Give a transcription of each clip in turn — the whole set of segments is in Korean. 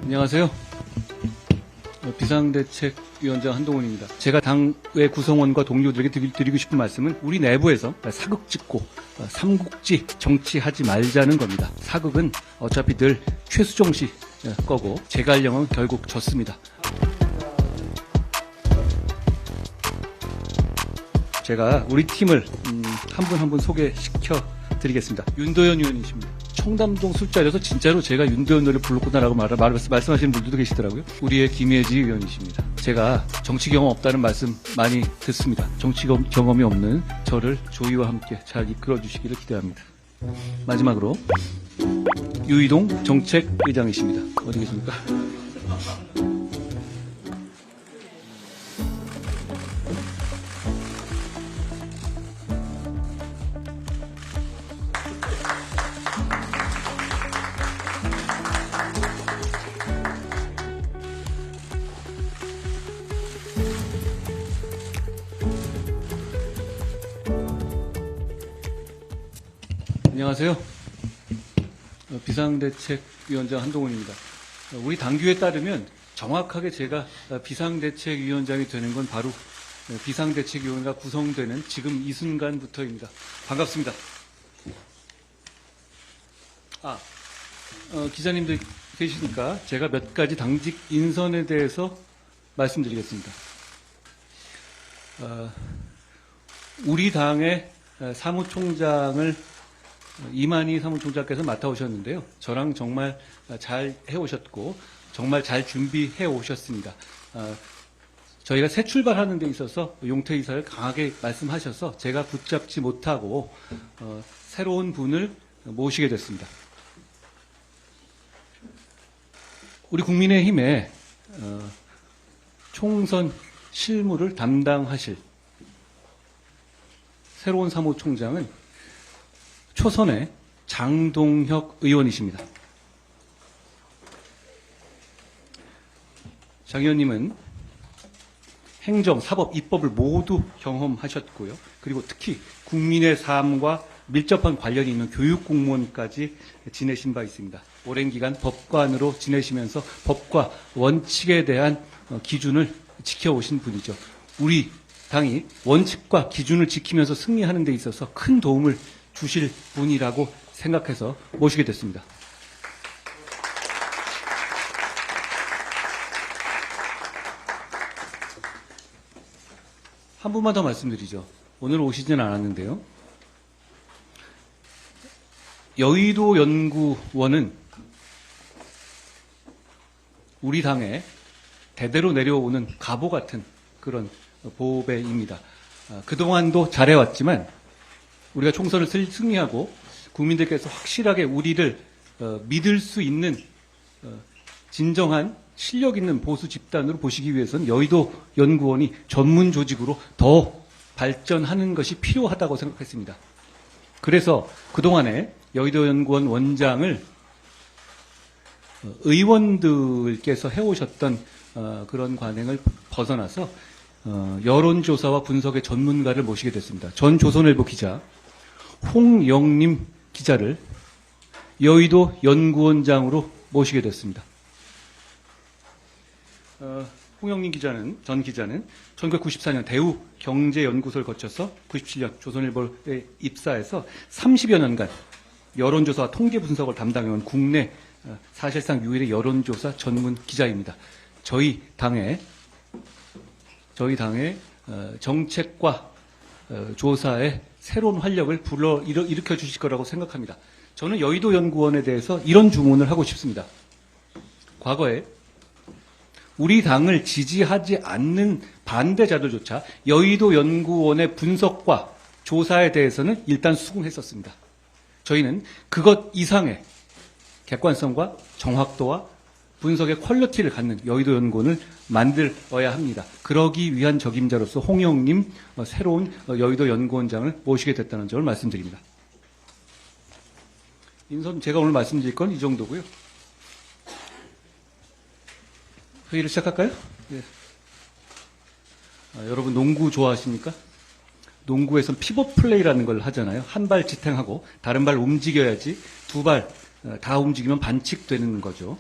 안녕하세요. 비상대책위원장 한동훈입니다. 제가 당의 구성원과 동료들에게 드리고 싶은 말씀은 우리 내부에서 사극 찍고 삼국지 정치하지 말자는 겁니다. 사극은 어차피 늘 최수종 씨 거고 제갈량은 결국 졌습니다. 제가 우리 팀을 한 분 한 분 소개시켜 드리겠습니다. 윤도현 의원이십니다. 청담동 술자리에서 진짜로 제가 윤도현 노래 불렀구나라고 말씀하시는 분들도 계시더라고요. 우리의 김예지 의원이십니다. 제가 정치 경험 없다는 말씀 많이 듣습니다. 정치 경험이 없는 저를 조이와 함께 잘 이끌어 주시기를 기대합니다. 마지막으로 유이동 정책의장이십니다. 어디 계십니까? 안녕하세요. 비상대책위원장 한동훈입니다. 우리 당규에 따르면 정확하게 제가 비상대책위원장이 되는 건 바로 비상대책위원회가 구성되는 지금 이 순간부터입니다. 반갑습니다. 기자님들 계시니까 제가 몇 가지 당직 인선에 대해서 말씀드리겠습니다. 우리 당의 사무총장을 이만희 사무총장께서 맡아오셨는데요. 저랑 정말 잘 해오셨고 정말 잘 준비해 오셨습니다. 저희가 새 출발하는 데 있어서 용퇴이사를 강하게 말씀하셔서 제가 붙잡지 못하고 새로운 분을 모시게 됐습니다. 우리 국민의힘의 총선 실무를 담당하실 새로운 사무총장은 초선의 장동혁 의원이십니다. 장 의원님은 행정, 사법, 입법을 모두 경험하셨고요. 그리고 특히 국민의 삶과 밀접한 관련이 있는 교육 공무원까지 지내신 바 있습니다. 오랜 기간 법관으로 지내시면서 법과 원칙에 대한 기준을 지켜오신 분이죠. 우리 당이 원칙과 기준을 지키면서 승리하는 데 있어서 큰 도움을 주실 분이라고 생각해서 모시게 됐습니다. 한 분만 더 말씀드리죠. 오늘 오시진 않았는데요. 여의도 연구원은 우리 당에 대대로 내려오는 갑오 같은 그런 보배입니다. 그동안도 잘해왔지만 우리가 총선을 승리하고 국민들께서 확실하게 우리를 믿을 수 있는 진정한 실력 있는 보수 집단으로 보시기 위해서는 여의도 연구원이 전문 조직으로 더 발전하는 것이 필요하다고 생각했습니다. 그래서 그동안에 여의도 연구원 원장을 의원들께서 해오셨던 그런 관행을 벗어나서 여론조사와 분석의 전문가를 모시게 됐습니다. 전 조선일보 기자 홍영림 기자를 여의도 연구원장으로 모시게 됐습니다. 홍영림 전 기자는 1994년 대우 경제연구소를 거쳐서 97년 조선일보에 입사해서 30여 년간 여론조사와 통계 분석을 담당해온 국내 사실상 유일의 여론조사 전문 기자입니다. 저희 당의 정책과 조사에 새로운 활력을 일으켜 주실 거라고 생각합니다. 저는 여의도 연구원에 대해서 이런 주문을 하고 싶습니다. 과거에 우리 당을 지지하지 않는 반대자들조차 여의도 연구원의 분석과 조사에 대해서는 일단 수긍했었습니다. 저희는 그것 이상의 객관성과 정확도와 분석의 퀄리티를 갖는 여의도 연구원을 만들어야 합니다. 그러기 위한 적임자로서 홍영림 새로운 여의도 연구원장을 모시게 됐다는 점을 말씀드립니다. 인선 제가 오늘 말씀드릴 건 이 정도고요. 회의를 시작할까요? 네. 여러분 농구 좋아하십니까? 농구에선 피벗 플레이라는 걸 하잖아요. 한 발 지탱하고 다른 발 움직여야지 두 발 다 움직이면 반칙되는 거죠.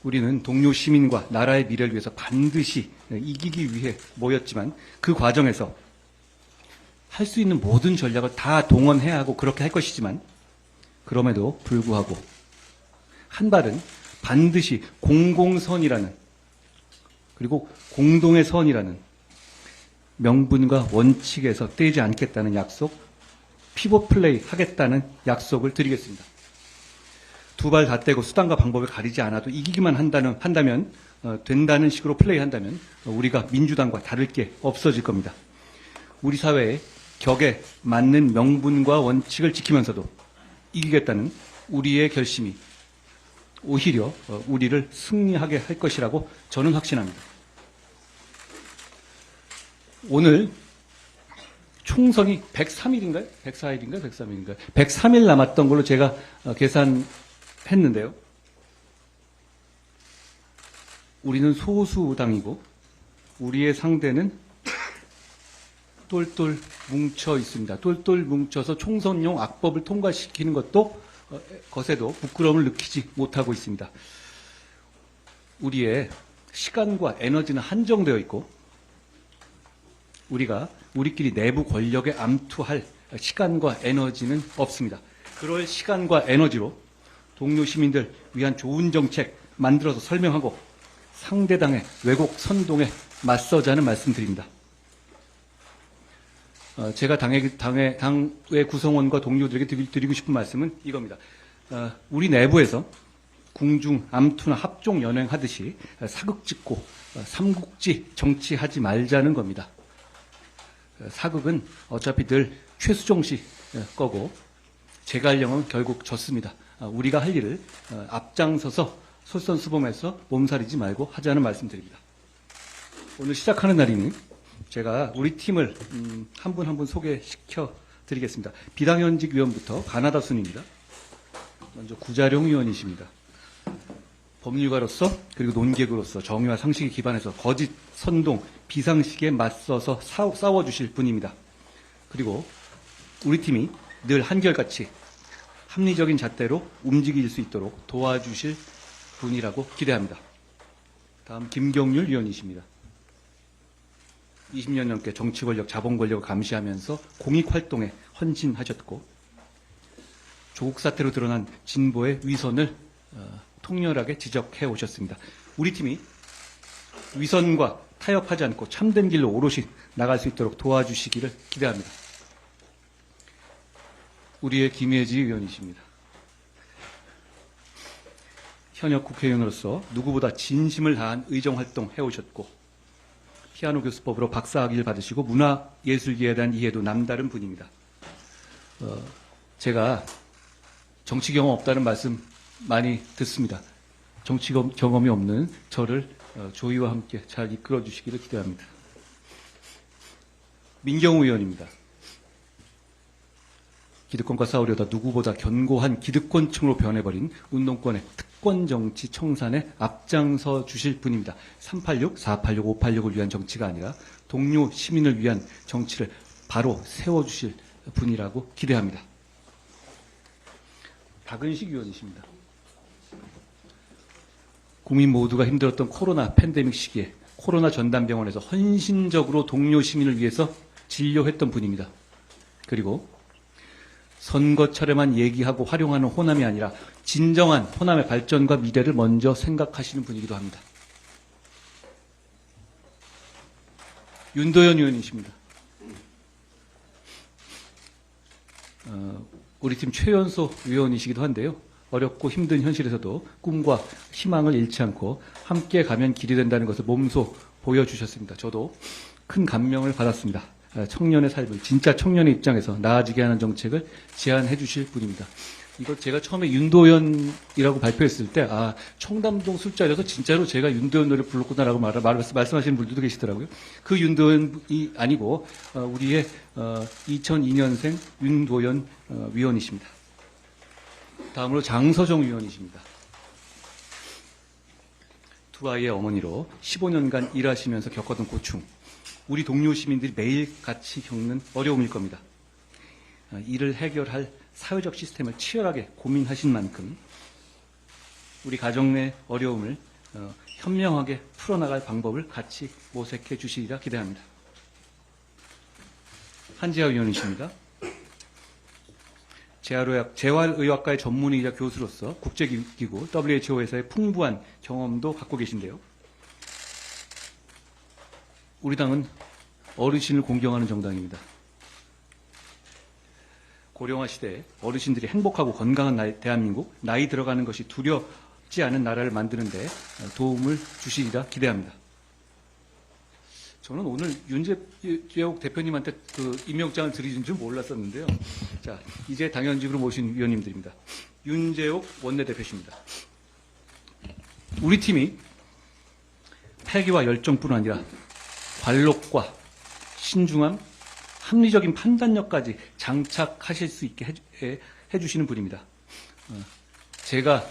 우리는 동료 시민과 나라의 미래를 위해서 반드시 이기기 위해 모였지만 그 과정에서 할 수 있는 모든 전략을 다 동원해야 하고 그렇게 할 것이지만 그럼에도 불구하고 한 발은 반드시 공공선이라는 그리고 공동의 선이라는 명분과 원칙에서 떼지 않겠다는 약속, 피벗 플레이 하겠다는 약속을 드리겠습니다. 두 발 다 떼고 수단과 방법을 가리지 않아도 이기기만 한다면 된다는 식으로 플레이한다면 우리가 민주당과 다를 게 없어질 겁니다. 우리 사회의 격에 맞는 명분과 원칙을 지키면서도 이기겠다는 우리의 결심이 오히려 우리를 승리하게 할 것이라고 저는 확신합니다. 오늘 총선이 103일인가요? 104일인가요? 103일인가요? 103일 남았던 걸로 제가 계산했는데요. 우리는 소수당이고 우리의 상대는 똘똘 뭉쳐 있습니다. 똘똘 뭉쳐서 총선용 악법을 통과시키는 것에도 부끄러움을 느끼지 못하고 있습니다. 우리의 시간과 에너지는 한정되어 있고 우리가 우리끼리 내부 권력에 암투할 시간과 에너지는 없습니다. 그럴 시간과 에너지로 동료 시민들 위한 좋은 정책 만들어서 설명하고 상대당의 왜곡 선동에 맞서자는 말씀드립니다. 제가 당의 구성원과 동료들에게 드리고 싶은 말씀은 이겁니다. 우리 내부에서 궁중, 암투나 합종 연행하듯이 사극짓고 삼국지 정치하지 말자는 겁니다. 사극은 어차피 늘 최수종 씨 거고 제갈령은 결국 졌습니다. 우리가 할 일을 앞장서서 솔선수범해서 몸살이지 말고 하자는 말씀드립니다. 오늘 시작하는 날이니 제가 우리 팀을 한 분 한 분 소개시켜 드리겠습니다. 비당현직 위원부터 가나다 순입니다. 먼저 구자룡 위원이십니다. 법률가로서 그리고 논객으로서 정의와 상식에 기반해서 거짓, 선동, 비상식에 맞서서 싸워주실 분입니다. 그리고 우리 팀이 늘 한결같이 합리적인 잣대로 움직일 수 있도록 도와주실 분이라고 기대합니다. 다음 김경률 위원이십니다. 20년 넘게 정치 권력, 자본 권력을 감시하면서 공익 활동에 헌신하셨고 조국 사태로 드러난 진보의 위선을 통렬하게 지적해 오셨습니다. 우리 팀이 위선과 타협하지 않고 참된 길로 오롯이 나갈 수 있도록 도와주시기를 기대합니다. 우리의 김혜지 의원이십니다. 현역 국회의원으로서 누구보다 진심을 다한 의정활동 해오셨고 피아노 교수법으로 박사학위를 받으시고 문화예술계에 대한 이해도 남다른 분입니다. 제가 정치 경험 없다는 말씀 많이 듣습니다. 정치 경험이 없는 저를 조의와 함께 잘 이끌어 주시기를 기대합니다. 민경우 의원입니다. 기득권과 싸우려다 누구보다 견고한 기득권층으로 변해버린 운동권의 특권 정치 청산에 앞장서 주실 분입니다. 386, 486, 586을 위한 정치가 아니라 동료 시민을 위한 정치를 바로 세워주실 분이라고 기대합니다. 박은식 의원이십니다. 국민 모두가 힘들었던 코로나 팬데믹 시기에 코로나 전담병원에서 헌신적으로 동료 시민을 위해서 진료했던 분입니다. 그리고 선거철에만 얘기하고 활용하는 호남이 아니라 진정한 호남의 발전과 미래를 먼저 생각하시는 분이기도 합니다. 윤도현 의원이십니다. 우리 팀 최연소 위원이시기도 한데요. 어렵고 힘든 현실에서도 꿈과 희망을 잃지 않고 함께 가면 길이 된다는 것을 몸소 보여주셨습니다. 저도 큰 감명을 받았습니다. 청년의 삶을 진짜 청년의 입장에서 나아지게 하는 정책을 제안해 주실 분입니다. 이거 제가 처음에 윤도현이라고 발표했을 때 청담동 술자리에서 진짜로 제가 윤도현 노래 불렀구나라고 말씀하시는 분들도 계시더라고요. 그 윤도현이 아니고 우리의 2002년생 윤도현 위원이십니다. 다음으로 장서정 위원이십니다. 두 아이의 어머니로 15년간 일하시면서 겪었던 고충, 우리 동료 시민들이 매일 같이 겪는 어려움일 겁니다. 이를 해결할 사회적 시스템을 치열하게 고민하신 만큼 우리 가정 내 어려움을 현명하게 풀어나갈 방법을 같이 모색해 주시리라 기대합니다. 한지아 위원이십니다. 재활의학과의 전문의이자 교수로서 국제기구 WHO에서의 풍부한 경험도 갖고 계신데요. 우리 당은 어르신을 공경하는 정당입니다. 고령화 시대에 어르신들이 행복하고 건강한 대한민국, 나이 들어가는 것이 두렵지 않은 나라를 만드는 데 도움을 주시리라 기대합니다. 저는 오늘 윤재욱 대표님한테 그 임명장을 드리는 줄 몰랐었는데요. 자, 이제 당연직으로 모신 위원님들입니다. 윤재욱 원내대표십니다. 우리 팀이 패기와 열정뿐 아니라 관록과 신중함, 합리적인 판단력까지 장착하실 수 있게 해주시는 분입니다. 제가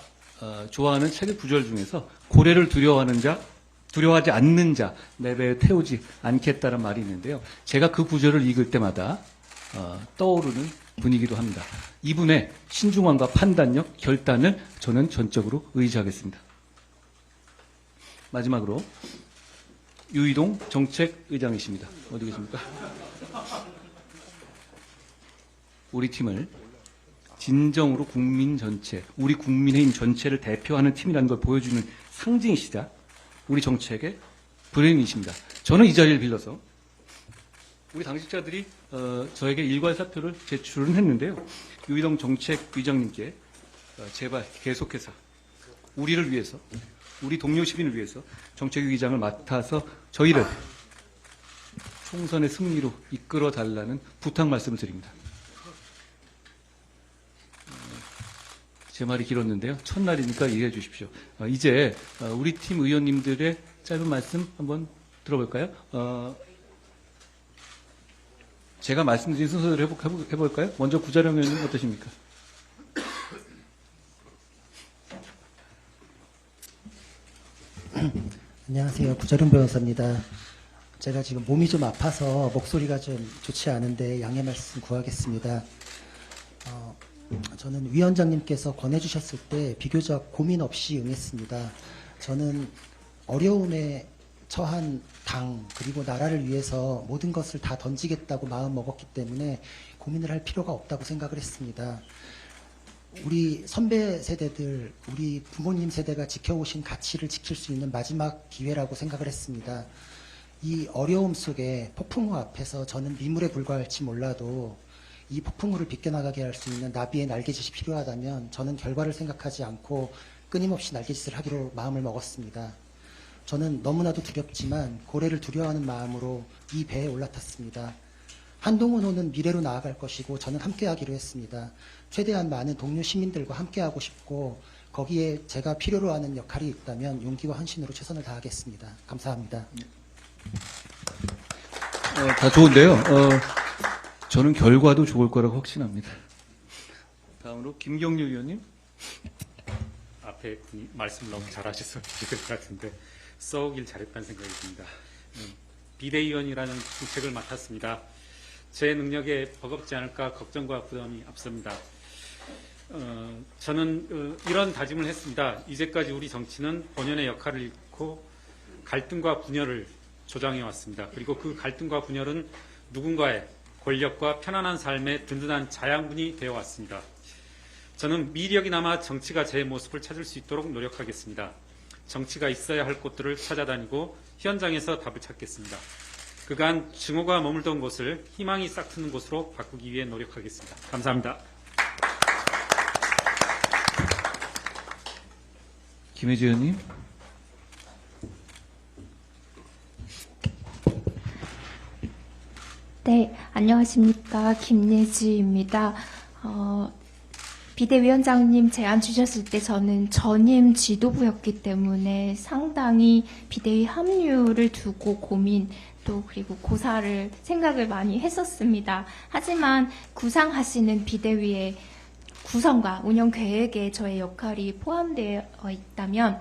좋아하는 책의 구절 중에서 고래를 두려워하지 않는 자 내 배에 태우지 않겠다는 말이 있는데요. 제가 그 구절을 읽을 때마다 떠오르는 분이기도 합니다. 이분의 신중함과 판단력, 결단을 저는 전적으로 의지하겠습니다. 마지막으로 유이동 정책의장이십니다. 어디 계십니까? 우리 팀을 진정으로 국민 전체, 우리 국민의힘 전체를 대표하는 팀이라는 걸 보여주는 상징이시자 우리 정책의 브레인이십니다. 저는 이 자리를 빌려서 우리 당직자들이 저에게 일괄 사표를 제출은 했는데요. 유이동 정책위장님께 제발 계속해서 우리를 위해서, 우리 동료 시민을 위해서 정책위장을 맡아서 저희를 총선의 승리로 이끌어 달라는 부탁 말씀을 드립니다. 제 말이 길었는데요. 첫날이니까 이해해 주십시오. 이제 우리 팀 의원님들의 짧은 말씀 한번 들어볼까요? 제가 말씀드린 순서대로 해볼까요? 먼저 구자령 의원님 어떠십니까? 안녕하세요. 구자룡 변호사입니다. 제가 지금 몸이 좀 아파서 목소리가 좀 좋지 않은데 양해 말씀 구하겠습니다. 저는 위원장님께서 권해주셨을 때 비교적 고민 없이 응했습니다. 저는 어려움에 처한 당 그리고 나라를 위해서 모든 것을 다 던지겠다고 마음 먹었기 때문에 고민을 할 필요가 없다고 생각을 했습니다. 우리 선배 세대들, 우리 부모님 세대가 지켜오신 가치를 지킬 수 있는 마지막 기회라고 생각을 했습니다. 이 어려움 속에 폭풍우 앞에서 저는 미물에 불과할지 몰라도 이 폭풍우를 비껴나가게 할 수 있는 나비의 날개짓이 필요하다면 저는 결과를 생각하지 않고 끊임없이 날개짓을 하기로 마음을 먹었습니다. 저는 너무나도 두렵지만 고래를 두려워하는 마음으로 이 배에 올라탔습니다. 한동훈 호는 미래로 나아갈 것이고 저는 함께하기로 했습니다. 최대한 많은 동료 시민들과 함께하고 싶고 거기에 제가 필요로 하는 역할이 있다면 용기와 헌신으로 최선을 다하겠습니다. 감사합니다. 다 좋은데요. 저는 결과도 좋을 거라고 확신합니다. 다음으로 김경률 의원님. 앞에 분이 말씀을 너무 잘하셔서 것 같은데 써오길 잘했다는 생각이 듭니다. 비대위원이라는 중책을 맡았습니다. 제 능력에 버겁지 않을까 걱정과 부담이 앞섭니다. 저는 이런 다짐을 했습니다. 이제까지 우리 정치는 본연의 역할을 잃고 갈등과 분열을 조장해 왔습니다. 그리고 그 갈등과 분열은 누군가의 권력과 편안한 삶의 든든한 자양분이 되어 왔습니다. 저는 미력이 남아 정치가 제 모습을 찾을 수 있도록 노력하겠습니다. 정치가 있어야 할 곳들을 찾아다니고 현장에서 답을 찾겠습니다. 그간 증오가 머물던 곳을 희망이 싹트는 곳으로 바꾸기 위해 노력하겠습니다. 감사합니다. 김혜지 의원님. 네, 안녕하십니까. 김예지입니다. 비대위원장님 제안 주셨을 때 저는 전임 지도부였기 때문에 상당히 비대위 합류를 두고 고민 또 그리고 고사를 생각을 많이 했었습니다. 하지만 구상하시는 비대위의 구성과 운영 계획에 저의 역할이 포함되어 있다면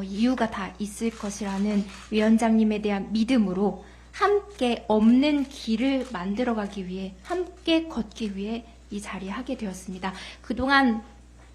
이유가 다 있을 것이라는 위원장님에 대한 믿음으로 함께 없는 길을 만들어가기 위해 함께 걷기 위해 이 자리에 하게 되었습니다. 그동안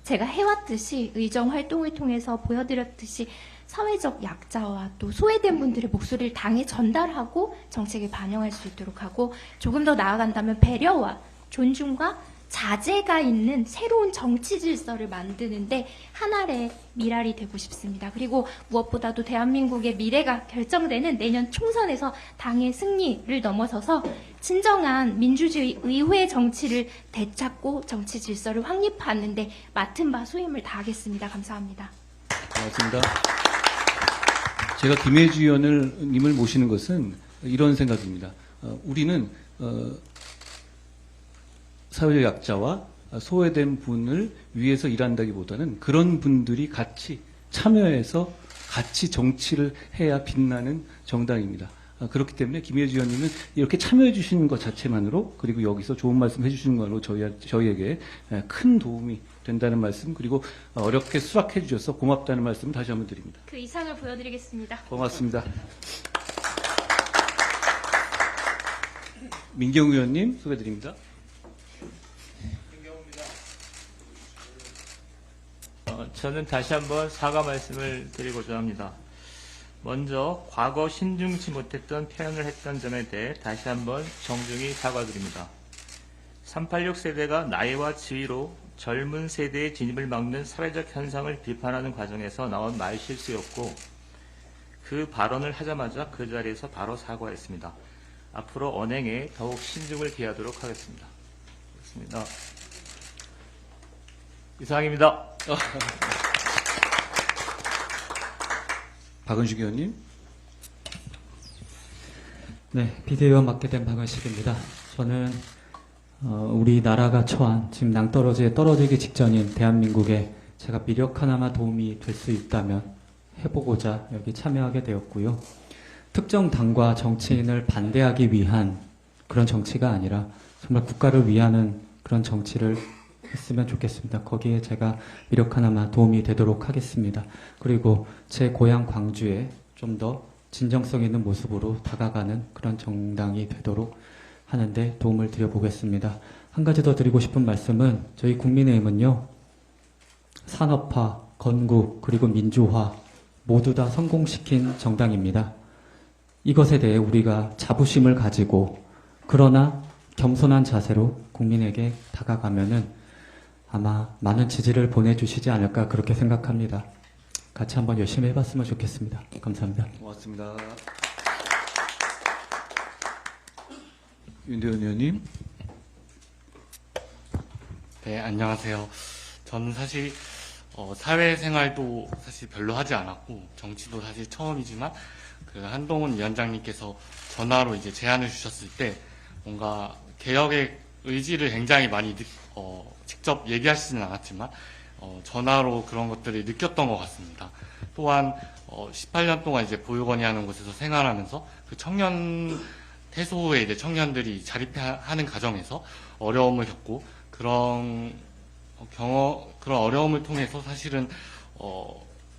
제가 해왔듯이 의정 활동을 통해서 보여드렸듯이 사회적 약자와 또 소외된 분들의 목소리를 당에 전달하고 정책에 반영할 수 있도록 하고 조금 더 나아간다면 배려와 존중과 자제가 있는 새로운 정치 질서를 만드는데 한 알의 미랄이 되고 싶습니다. 그리고 무엇보다도 대한민국의 미래가 결정되는 내년 총선에서 당의 승리를 넘어서서 진정한 민주주의 의회 정치를 되찾고 정치 질서를 확립하는데 맡은 바 소임을 다하겠습니다. 감사합니다. 고맙습니다. 제가 김혜주 의원님을 모시는 것은 이런 생각입니다. 우리는 사회적 약자와 소외된 분을 위해서 일한다기보다는 그런 분들이 같이 참여해서 같이 정치를 해야 빛나는 정당입니다. 그렇기 때문에 김혜주 의원님은 이렇게 참여해 주시는 것 자체만으로 그리고 여기서 좋은 말씀 해주시는 것으로 저희에게 큰 도움이 된다는 말씀 그리고 어렵게 수락해 주셔서 고맙다는 말씀 다시 한번 드립니다. 그 이상을 보여드리겠습니다. 고맙습니다. 민경우 의원님 소개드립니다. 저는 다시 한번 사과 말씀을 드리고자 합니다. 먼저 과거 신중치 못했던 표현을 했던 점에 대해 다시 한번 정중히 사과드립니다. 386 세대가 나이와 지위로 젊은 세대의 진입을 막는 사회적 현상을 비판하는 과정에서 나온 말실수였고 그 발언을 하자마자 그 자리에서 바로 사과했습니다. 앞으로 언행에 더욱 신중을 기하도록 하겠습니다. 그렇습니다. 이상입니다. 박은식 의원님. 네, 비대위원 맡게 된 박은식입니다. 저는 우리나라가 처한 지금 낭떠러지에 떨어지기 직전인 대한민국에 제가 미력 하나마 도움이 될 수 있다면 해보고자 여기 참여하게 되었고요. 특정 당과 정치인을 반대하기 위한 그런 정치가 아니라 정말 국가를 위하는 그런 정치를 했으면 좋겠습니다. 거기에 제가 미력 하나마 도움이 되도록 하겠습니다. 그리고 제 고향 광주에 좀 더 진정성 있는 모습으로 다가가는 그런 정당이 되도록 하는데 도움을 드려보겠습니다. 한 가지 더 드리고 싶은 말씀은 저희 국민의힘은요, 산업화, 건국, 그리고 민주화 모두 다 성공시킨 정당입니다. 이것에 대해 우리가 자부심을 가지고 그러나 겸손한 자세로 국민에게 다가가면은 아마 많은 지지를 보내주시지 않을까 그렇게 생각합니다. 같이 한번 열심히 해봤으면 좋겠습니다. 감사합니다. 고맙습니다. 윤대현 의원님. 네, 안녕하세요. 저는 사실 사회생활도 사실 별로 하지 않았고 정치도 사실 처음이지만 그 한동훈 위원장님께서 전화로 이제 제안을 주셨을 때 뭔가 개혁의 의지를 굉장히 많이 직접 얘기하시지는 않았지만 전화로 그런 것들을 느꼈던 것 같습니다. 또한 18년 동안 이제 보육원이라는 곳에서 생활하면서 그 청년 태소에 이제 청년들이 자립하는 과정에서 어려움을 겪고 그런 어려움을 통해서 사실은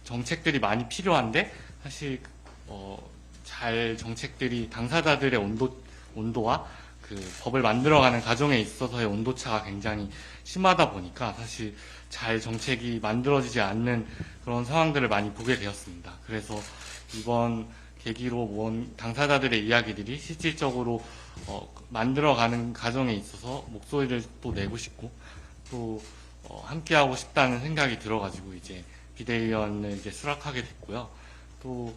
정책들이 많이 필요한데 사실 잘 정책들이 당사자들의 온도와 그 법을 만들어가는 과정에 있어서의 온도차가 굉장히 심하다 보니까 사실 잘 정책이 만들어지지 않는 그런 상황들을 많이 보게 되었습니다. 그래서 이번 계기로 모은 당사자들의 이야기들이 실질적으로 만들어가는 과정에 있어서 목소리를 또 내고 싶고 또 함께하고 싶다는 생각이 들어가지고 이제 비대위원을 이제 수락하게 됐고요. 또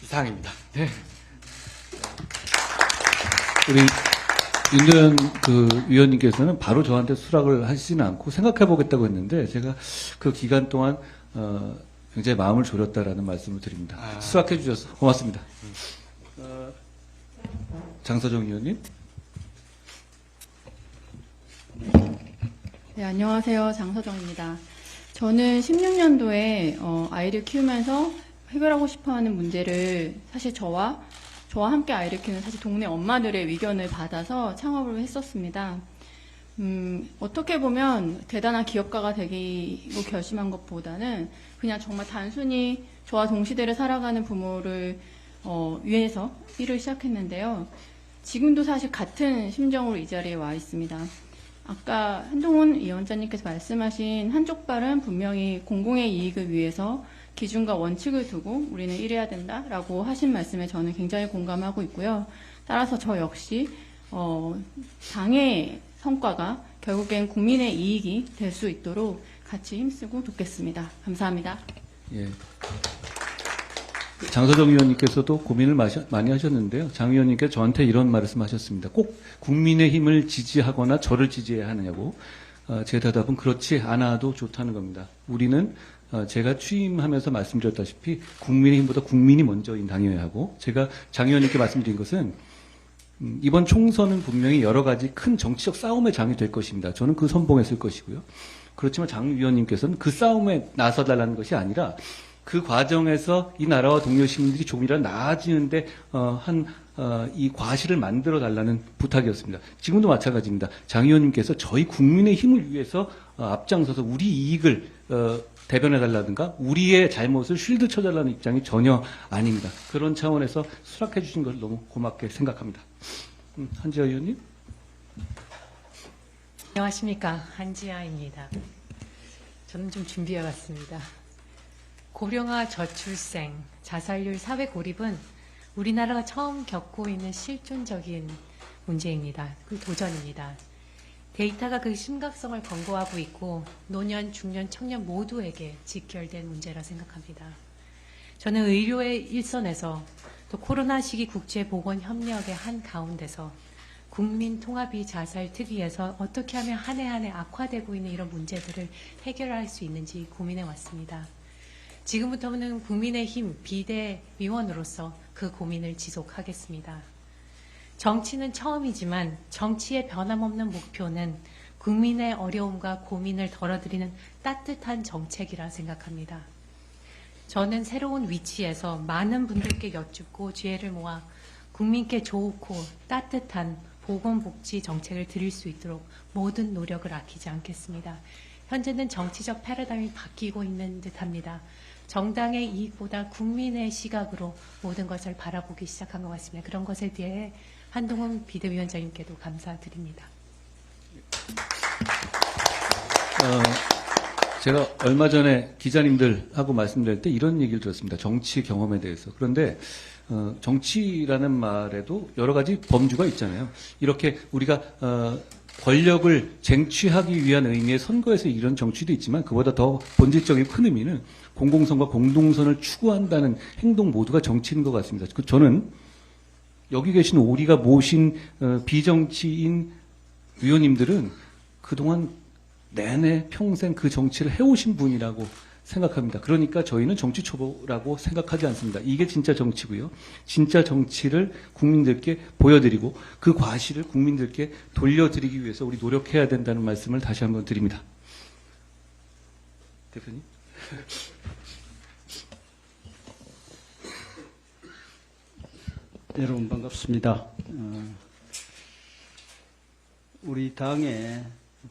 이상입니다. 네. 우리 윤대현 위원님께서는 바로 저한테 수락을 하시지는 않고 생각해 보겠다고 했는데 제가 그 기간 동안 굉장히 마음을 졸였다라는 말씀을 드립니다. 수락해 주셔서 고맙습니다. 장서정 의원님. 네, 안녕하세요. 장서정입니다. 저는 16년도에 아이를 키우면서 해결하고 싶어하는 문제를 사실 저와 함께 아이를 키우는 사실 동네 엄마들의 의견을 받아서 창업을 했었습니다. 어떻게 보면 대단한 기업가가 되기로 결심한 것보다는 그냥 정말 단순히 저와 동시대를 살아가는 부모를 위해서 일을 시작했는데요. 지금도 사실 같은 심정으로 이 자리에 와 있습니다. 아까 한동훈 위원장님께서 말씀하신 한쪽 발은 분명히 공공의 이익을 위해서 기준과 원칙을 두고 우리는 이래야 된다라고 하신 말씀에 저는 굉장히 공감하고 있고요. 따라서 저 역시 당의 성과가 결국엔 국민의 이익이 될 수 있도록 같이 힘쓰고 돕겠습니다. 감사합니다. 예. 장서정 의원님께서도 고민을 많이 하셨는데요. 장 의원님께서 저한테 이런 말씀하셨습니다. 꼭 국민의힘을 지지하거나 저를 지지해야 하느냐고. 제 대답은 그렇지 않아도 좋다는 겁니다. 우리는 제가 취임하면서 말씀드렸다시피 국민의힘보다 국민이 먼저인 당이어야 하고, 제가 장 의원님께 말씀드린 것은 이번 총선은 분명히 여러 가지 큰 정치적 싸움의 장이 될 것입니다. 저는 그 선봉에 쓸 것이고요. 그렇지만 장 의원님께서는 그 싸움에 나서달라는 것이 아니라 그 과정에서 이 나라와 동료 시민들이 조금이라도 나아지는데 이 과실을 만들어 달라는 부탁이었습니다. 지금도 마찬가지입니다. 장 의원님께서 저희 국민의 힘을 위해서 앞장서서 우리 이익을 대변해 달라든가 우리의 잘못을 쉴드 쳐달라는 입장이 전혀 아닙니다. 그런 차원에서 수락해 주신 것을 너무 고맙게 생각합니다. 한지아 의원님. 안녕하십니까. 한지아입니다. 저는 좀 준비해왔습니다. 고령화 저출생, 자살률 사회 고립은 우리나라가 처음 겪고 있는 실존적인 문제입니다. 그 도전입니다. 데이터가 그 심각성을 권고하고 있고 노년, 중년, 청년 모두에게 직결된 문제라 생각합니다. 저는 의료의 일선에서 또 코로나 시기 국제보건협력의 한 가운데서 국민통합이 자살 특위에서 어떻게 하면 한 해 한 해 악화되고 있는 이런 문제들을 해결할 수 있는지 고민해 왔습니다. 지금부터는 국민의힘 비대위원으로서 그 고민을 지속하겠습니다. 정치는 처음이지만 정치의 변함없는 목표는 국민의 어려움과 고민을 덜어드리는 따뜻한 정책이라 생각합니다. 저는 새로운 위치에서 많은 분들께 여쭙고 지혜를 모아 국민께 좋고 따뜻한 보건복지 정책을 드릴 수 있도록 모든 노력을 아끼지 않겠습니다. 현재는 정치적 패러다임이 바뀌고 있는 듯합니다. 정당의 이익보다 국민의 시각으로 모든 것을 바라보기 시작한 것 같습니다. 그런 것에 대해 한동훈 비대위원장님께도 감사드립니다. 제가 얼마 전에 기자님들하고 말씀드릴 때 이런 얘기를 들었습니다. 정치 경험에 대해서. 그런데 정치라는 말에도 여러 가지 범주가 있잖아요. 이렇게 우리가 권력을 쟁취하기 위한 의미의 선거에서 이런 정치도 있지만 그보다 더 본질적인 큰 의미는 공공선과 공동선을 추구한다는 행동 모두가 정치인 것 같습니다. 저는 여기 계신 우리가 모신 비정치인 위원님들은 그동안 내내 평생 그 정치를 해오신 분이라고 생각합니다. 그러니까 저희는 정치 초보라고 생각하지 않습니다. 이게 진짜 정치고요. 진짜 정치를 국민들께 보여드리고 그 과실을 국민들께 돌려드리기 위해서 우리 노력해야 된다는 말씀을 다시 한번 드립니다. 대표님. 여러분 반갑습니다. 우리 당의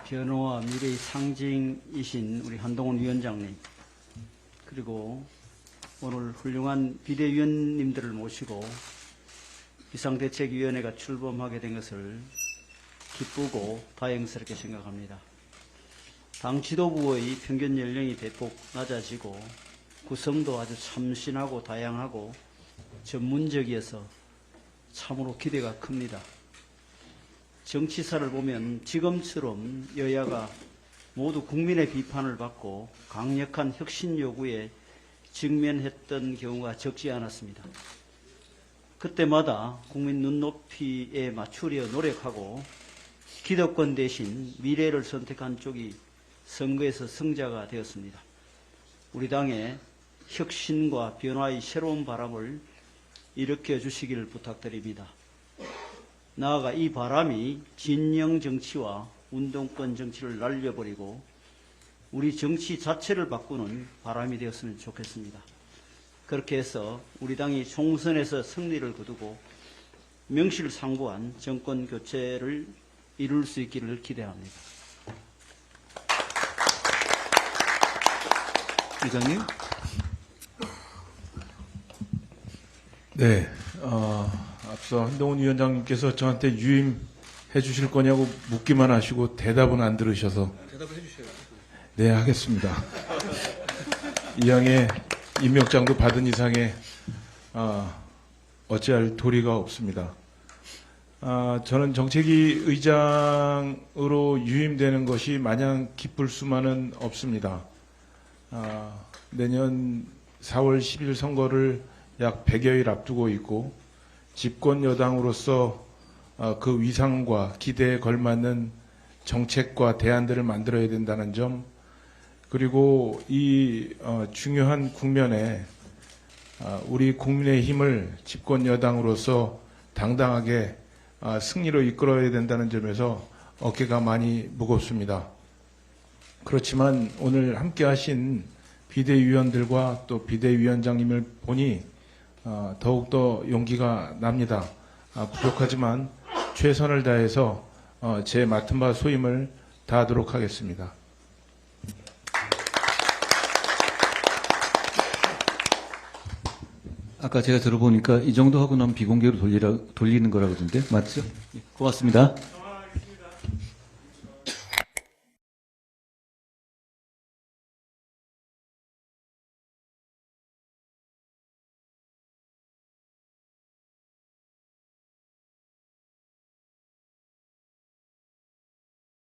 변호와 미래의 상징이신 우리 한동훈 위원장님, 그리고 오늘 훌륭한 비대위원님들을 모시고 비상대책위원회가 출범하게 된 것을 기쁘고 다행스럽게 생각합니다. 당 지도부의 평균 연령이 대폭 낮아지고 구성도 아주 참신하고 다양하고 전문적이어서 참으로 기대가 큽니다. 정치사를 보면 지금처럼 여야가 모두 국민의 비판을 받고 강력한 혁신 요구에 직면했던 경우가 적지 않았습니다. 그때마다 국민 눈높이에 맞추려 노력하고 기득권 대신 미래를 선택한 쪽이 선거에서 승자가 되었습니다. 우리 당의 혁신과 변화의 새로운 바람을 일으켜 주시기를 부탁드립니다. 나아가 이 바람이 진영 정치와 운동권 정치를 날려버리고 우리 정치 자체를 바꾸는 바람이 되었으면 좋겠습니다. 그렇게 해서 우리 당이 총선에서 승리를 거두고 명실상부한 정권 교체를 이룰 수 있기를 기대합니다. 의장님. 네, 앞서 한동훈 위원장님께서 저한테 유임 해주실 거냐고 묻기만 하시고 대답은 안 들으셔서. 대답을 해주셔야죠. 네, 하겠습니다. 이왕에 임명장도 받은 이상에 어찌할 도리가 없습니다. 저는 정책위 의장으로 유임되는 것이 마냥 기쁠 수만은 없습니다. 내년 4월 10일 선거를 약 100여일 앞두고 있고 집권 여당으로서 그 위상과 기대에 걸맞는 정책과 대안들을 만들어야 된다는 점, 그리고 이 중요한 국면에 우리 국민의힘을 집권 여당으로서 당당하게 승리로 이끌어야 된다는 점에서 어깨가 많이 무겁습니다. 그렇지만 오늘 함께 하신 비대위원들과 또 비대위원장님을 보니 더욱더 용기가 납니다. 부족하지만 최선을 다해서 제 맡은 바 소임을 다하도록 하겠습니다. 아까 제가 들어보니까 이 정도 하고 나면 비공개로 돌리는 거라 그러던데 맞죠? 예, 고맙습니다.